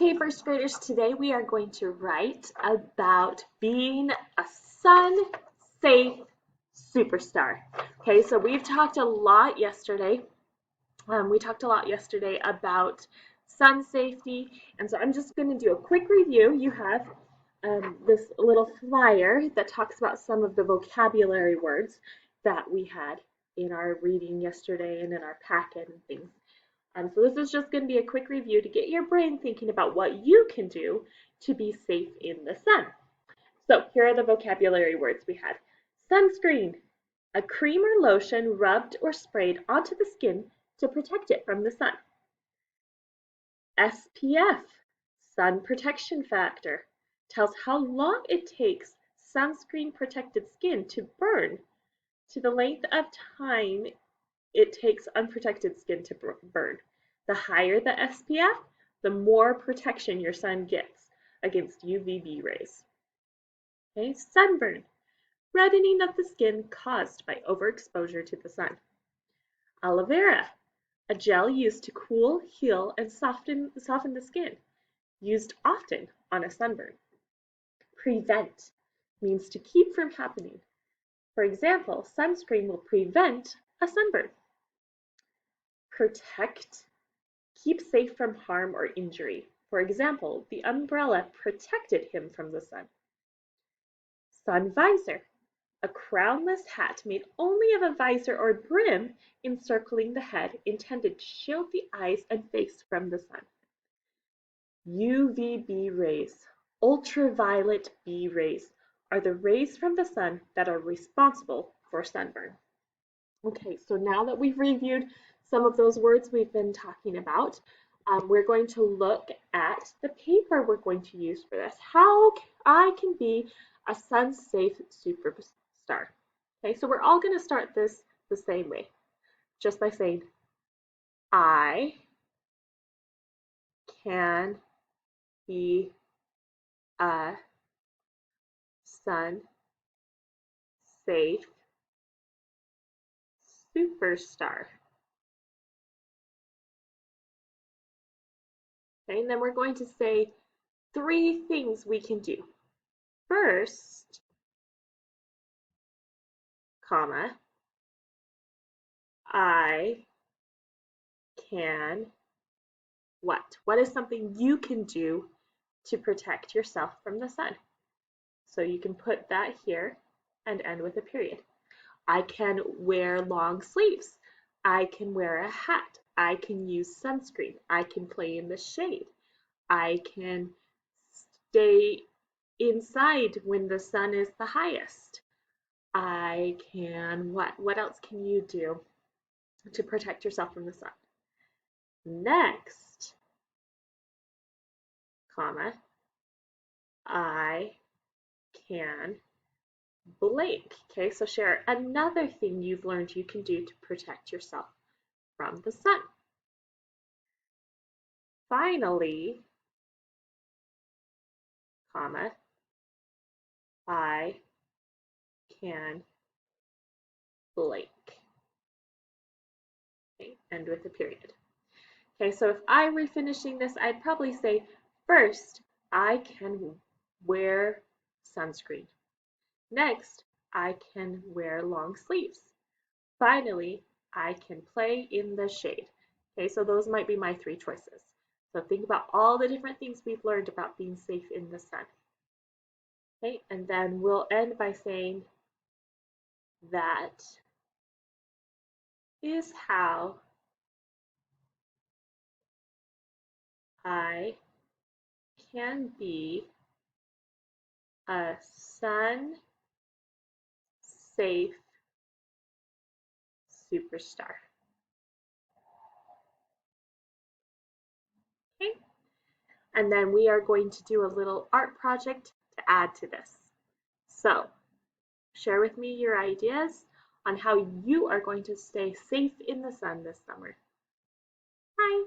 Okay, first graders, today we are going to write about being a sun-safe superstar. Okay, so we've talked a lot yesterday. About sun safety, and so I'm just going to do a quick review. You have this little flyer that talks about some of the vocabulary words that we had in our reading yesterday and in our packet and things. So this is just going to be a quick review to get your brain thinking about what you can do to be safe in the sun. So here are the vocabulary words we had. Sunscreen, a cream or lotion rubbed or sprayed onto the skin to protect it from the sun. SPF, sun protection factor, tells how long it takes sunscreen protected skin to burn to the length of time it takes unprotected skin to burn. The higher the SPF, the more protection your sun gets against UVB rays. Okay, sunburn, reddening of the skin caused by overexposure to the sun. Aloe vera, a gel used to cool, heal, and soften the skin, used often on a sunburn. Prevent means to keep from happening. For example, sunscreen will prevent a sunburn. Protect, keep safe from harm or injury. For example, the umbrella protected him from the sun. Sun visor, a crownless hat made only of a visor or brim encircling the head, intended to shield the eyes and face from the sun. UVB rays, ultraviolet B rays, are the rays from the sun that are responsible for sunburn. Okay, so now that we've reviewed some of those words we've been talking about, we're going to look at the paper we're going to use for this. How I can be a sun-safe superstar. Okay, so we're all going to start this the same way, just by saying, I can be a sun-safe superstar. Okay, and then we're going to say 3 things we can do. First, comma, I can what? What is something you can do to protect yourself from the sun? So you can put that here and end with a period. I can wear long sleeves. I can wear a hat. I can use sunscreen. I can play in the shade. I can stay inside when the sun is the highest. I can what? What else can you do to protect yourself from the sun? Next, comma, I can blank. Okay, so share another thing you've learned you can do to protect yourself from the sun. Finally, comma, I can blank. Okay, end with a period. Okay, so if I were finishing this, I'd probably say, first, I can wear sunscreen. Next, I can wear long sleeves. Finally, I can play in the shade. Okay, so those might be my 3 choices. So think about all the different things we've learned about being safe in the sun. Okay, and then we'll end by saying that is how I can be a sun-safe superstar. Okay, and then we are going to do a little art project to add to this. So share with me your ideas on how you are going to stay safe in the sun this summer. Bye.